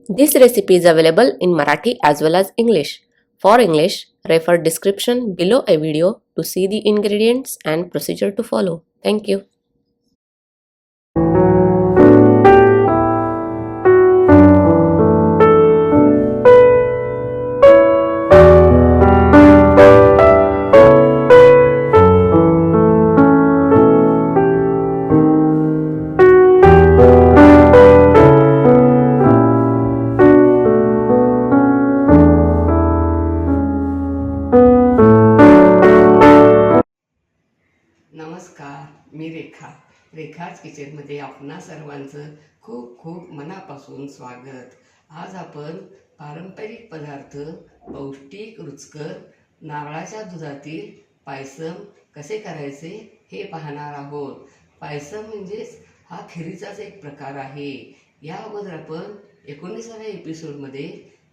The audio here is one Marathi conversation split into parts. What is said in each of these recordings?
This recipe is available in Marathi as well as English. For English, refer description below a video to see the ingredients and procedure to follow. Thank you. नमस्कार, मी रेखाच किचनमध्ये आपणा सर्वांचं खूप खूप मनापासून स्वागत. आज आपण पारंपरिक पदार्थ पौष्टिक रुचकर नारळाच्या दुधातील पायसम कसे करायचे हे पाहणार आहोत. पायसम म्हणजेच हा खिरीचाच एक प्रकार आहे. या अगोदर आपण 19व्या एपिसोडमध्ये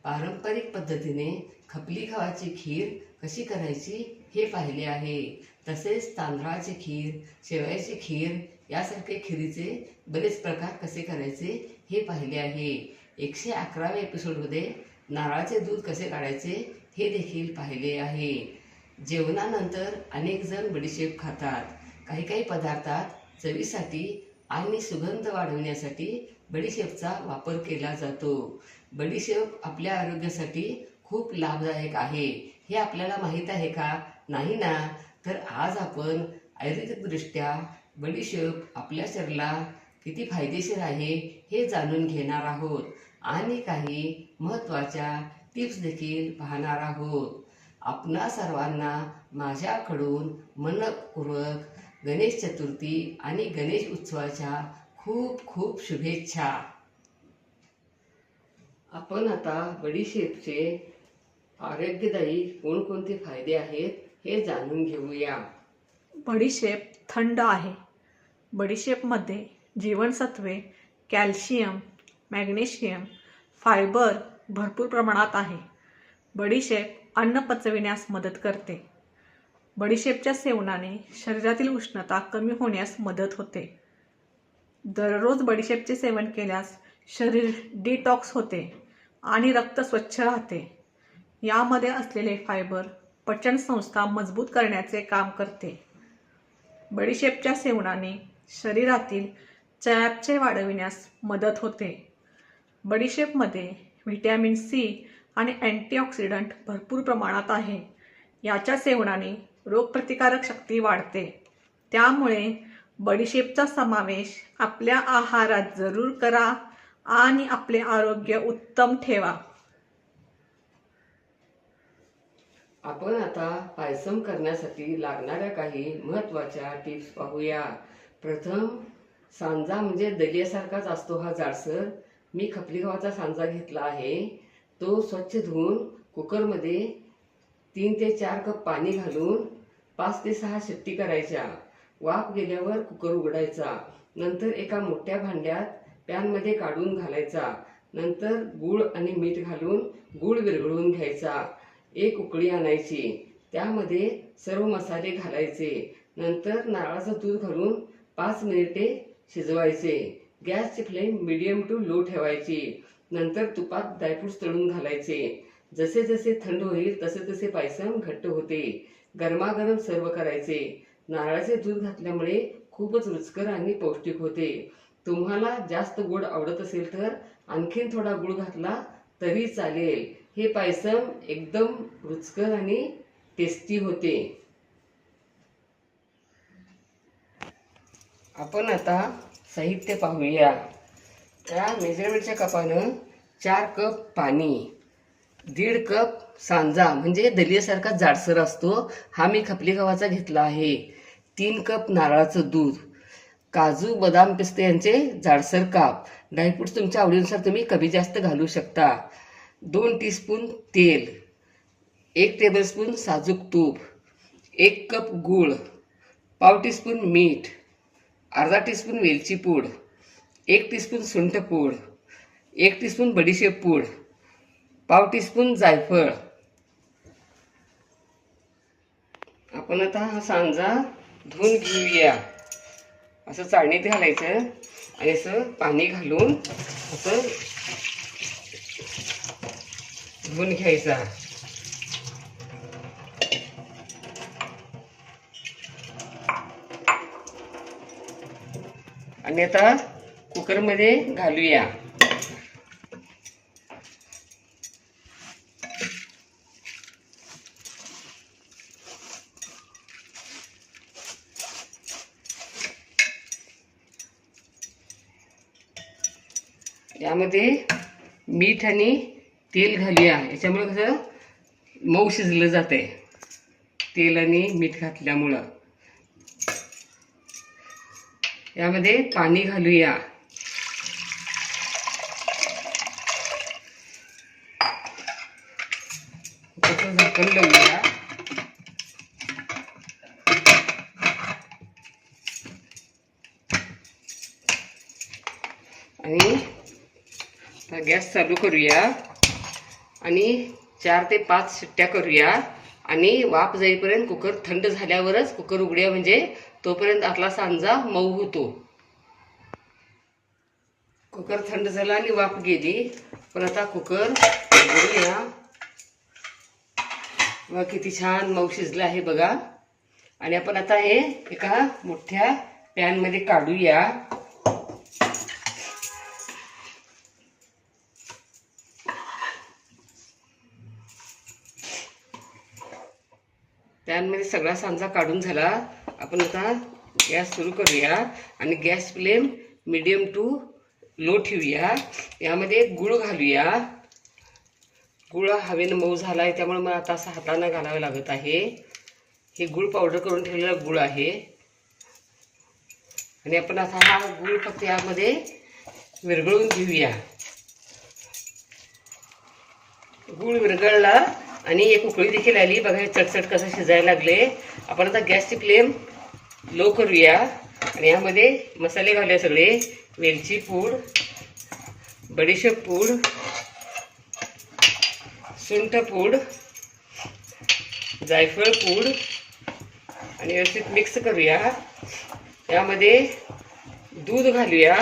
पारंपरिक पद्धतीने खपली गव्हाची खीर कशी करायची हे पाहिले आहे. तसेच तांदळाची खीर, शेवयाची खीर यासारखे खिरीचे बरेच प्रकार कसे करायचे हे पाहिले आहे. 111व्या एपिसोडमध्ये नारळाचे दूध कसे काढायचे हे देखील पाहिले आहे. जेवणानंतर अनेक जण बडीशेप खातात. काही पदार्थात चवीसाठी आणि सुगंध वाढवण्यासाठी बडीशेपचा वापर केला जातो. बडीशेप आपल्या आरोग्यासाठी खूप लाभदायक आहे हे आपल्याला माहीत आहे का? नाही ना? तर आज आपण आयुर्वेदिकदृष्ट्या बडीशेप आपल्या शरीराला किती फायदेशीर आहे हे जाणून घेणार आहोत आणि काही महत्त्वाच्या टिप्स देखील पाहणार आहोत. आपणा सर्वांना माझ्याकडून मनपूर्वक गणेश चतुर्थी आणि गणेश उत्सवाच्या खूप खूप शुभेच्छा. आपण आता बडीशेपचे आरोग्यदायी कोणकोणते फायदे आहेत हे जाणून घेऊया. बडीशेप थंड आहे. बडीशेपमध्ये जीवनसत्वे, कॅल्शियम, मॅग्नेशियम, फायबर भरपूर प्रमाणात आहे. बडीशेप अन्न पचविण्यास मदत करते. बडीशेपच्या सेवनाने शरीरातील उष्णता कमी होण्यास मदत होते. दररोज बडीशेपचे सेवन केल्यास शरीर डिटॉक्स होते आणि रक्त स्वच्छ राहते. यामध्ये असलेले फायबर पचनसंस्था मजबूत करण्याचे काम करते. बडीशेपच्या सेवनाने शरीरातील चयापचय वाढविण्यास मदत होते. बडीशेपमध्ये व्हिटॅमिन सी आणि अँटीऑक्सिडंट भरपूर प्रमाणात आहे. याच्या सेवनाने रोगप्रतिकारक शक्ती वाढते. त्यामुळे बडीशेपचा समावेश आपल्या आहारात जरूर करा आणि आपले आरोग्य उत्तम ठेवा. आपण आता पायसम करण्यासाठी लागणाऱ्या काही महत्त्वाच्या टिप्स पाहूया. प्रथम सांजा म्हणजे दलियासारखाच असतो हा जाडसर. मी खपली गव्हाचा सांजा घेतला आहे. तो स्वच्छ धुवून कुकरमध्ये 3 ते 4 कप पाणी घालून 5 ते 6 शिट्टी करायच्या. वाफ गेल्यावर कुकर उघडायचा. नंतर एका मोठ्या भांड्यात पॅनमध्ये काढून घालायचा. नंतर गूळ आणि मीठ घालून गूळ विरघळून घ्यायचा. एक उकळी आणायची. त्यामध्ये सर्व मसाले घालायचे. नंतर नारळाचं दूध घालून 5 मिनिटे शिजवायचे. गॅसची फ्लेम मीडियम टू लो ठेवायची. नंतर तुपात ड्रायफ्रूट्स तळून घालायचे. जसे जसे थंड होईल तसे तसे पायसम घट्ट होते. गरमागरम सर्व करायचे. नारळाचे दूध घातल्यामुळे खूपच रुचकर आणि पौष्टिक होते. तुम्हाला जास्त गोड आवडत असेल तर आणखीन थोडा गूळ घातला तरी चालेल. हे पायसम एकदम रुचकर आणि टेस्टी होते. आपण आता साहित्य पाहूया. त्या मेजरमेंटच्या कपानं 4 कप पाणी, 1.5 कप सांजा म्हणजे दलियासारखा जाडसर असतो हा मी खपली गव्हाचा घेतला आहे. 3 कप नारळाचं दूध, काजू बदाम पिस्ते यांचे जाडसर काप, ड्रायफ्रूट्स तुमच्या आवडीनुसार तुम्ही कमी जास्त घालू शकता. 2 टीस्पून तेल, 1 टेबलस्पून साजूक तूप, 1 कप गूळ, पाव टीस्पून मीठ, अर्धा टीस्पून वेलची पूड, 1 टीस्पून सुंठ पूड, 1 टीस्पून बडीशेप पूड, पाव टीस्पून जायफळ. आपण आता हा सांजा धुवून घेऊया. असं चाळणीत घालायचं आणि असं पाणी घालून असं शिजवून घ्यायचा. आणि आता कुकरमध्ये घालूया. यामध्ये मीठ आणि तेल घालूया. याच्यामुळे कसं मऊ शिजलं जातंय तेल आणि मीठ घातल्यामुळं. यामध्ये पाणी घालूया. त्याचं झाकण लावूया. आणि गॅस चालू करूया आणि 4 ते 5 शिट्ट्या करूया. आणि वाफ जाईपर्यंत कुकर थंड झाल्यावरच कुकर उघड्या, म्हणजे तोपर्यंत आपला सांजा मऊ होतो. कुकर थंड झाला आणि वाफ गेली. पण आता कुकर उघडूया. बघा किती छान मऊ शिजलं आहे बघा. आणि आपण आता हे एका मोठ्या पॅनमध्ये काढूया. पॅनमध्ये सगळा सांजा काढून झाला. आपण आता गॅस सुरू करूया आणि gas flame medium to low ठेवूया. यामध्ये गूळ घालूया. गूळ हवेनं मऊ झाला आहे, त्यामुळे मला आता असं हाताने घालावं लागत आहे. हे गूळ पावडर करून ठेवलेला गूळ आहे. आणि आपण आता हा गूळ फक्त यामध्ये विरघळून घेऊया. गूळ विरघळला आणि एक उकळी देखील आली. बघा हे चटचट कसं शिजायला लागले. आपण आता गॅसची फ्लेम लो करूया आणि यामध्ये मसाले घालूया सगळे. वेलची पूड, बडीशेप पूड, सुंठ पूड, जायफळ पूड आणि व्यवस्थित मिक्स करूया. यामध्ये दूध घालूया.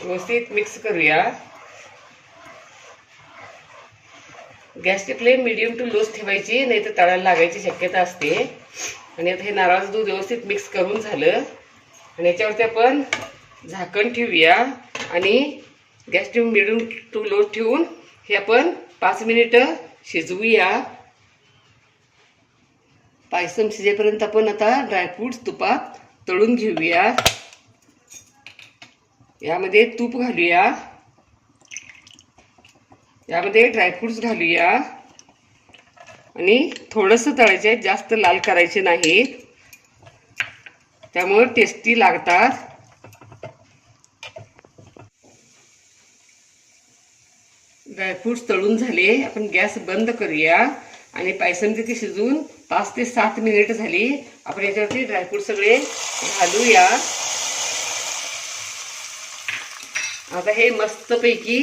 व्यवस्थित मिक्स करूया. गॅसची फ्लेम मीडियम टू लोच ठेवायची, नाही तर तळायला लागायची शक्यता असते. आणि आता हे नारळाचं दूध व्यवस्थित मिक्स करून झालं आणि याच्यावरती आपण झाकण ठेवूया आणि gas flame medium to low ठेवून हे आपण 5 मिनिटं शिजवूया. पायसम शिजेपर्यंत आपण आता ड्रायफ्रूट्स तुपात तळून घेऊया. यामध्ये तूप घालूया. यामध्ये ड्रायफ्रूट्स घालूया आणि थोडंसं तळायचे आहे, जास्त लाल करायचे नाहीत, त्यामुळे टेस्टी लागतात. ड्रायफ्रूट्स तळून झाले. आपण गॅस बंद करूया आणि पायसम तिथे शिजून 5 ते 7 मिनिट झाली. आपण याच्यावरती ड्रायफ्रूट सगळे घालूया. आता हे मस्तपैकी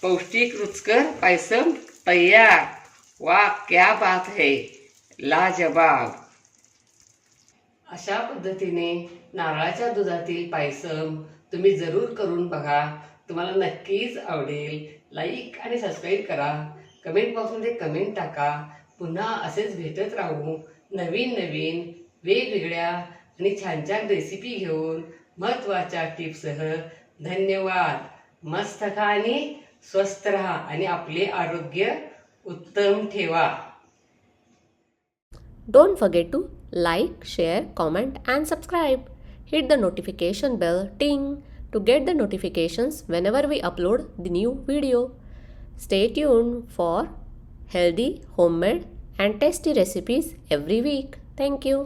पौष्टिक रुचकर पायसम तयार. वाह क्या बात है, लाजवाब. अशा पद्धतीने नारळाच्या दुधातील पायसम तुम्ही जरूर करून बघा. तुम्हाला नक्कीच आवडेल. लाईक आणि सबस्क्राईब करा. कमेंट बॉक्समध्ये कमेंट टाका. पुन्हा असेच भेटत राहू नवीन नवीन वेगवेगळ्या आणि छान छान रेसिपी घेऊन महत्त्वाच्या टिप्ससह. धन्यवाद. मस्त खा आणि स्वस्थ राहा आणि आपले आरोग्य उत्तम ठेवा. Don't forget to like, share, comment and subscribe. Hit the notification bell ting to get the notifications whenever we upload the new video. Stay tuned for healthy, homemade and tasty recipes every week. Thank you.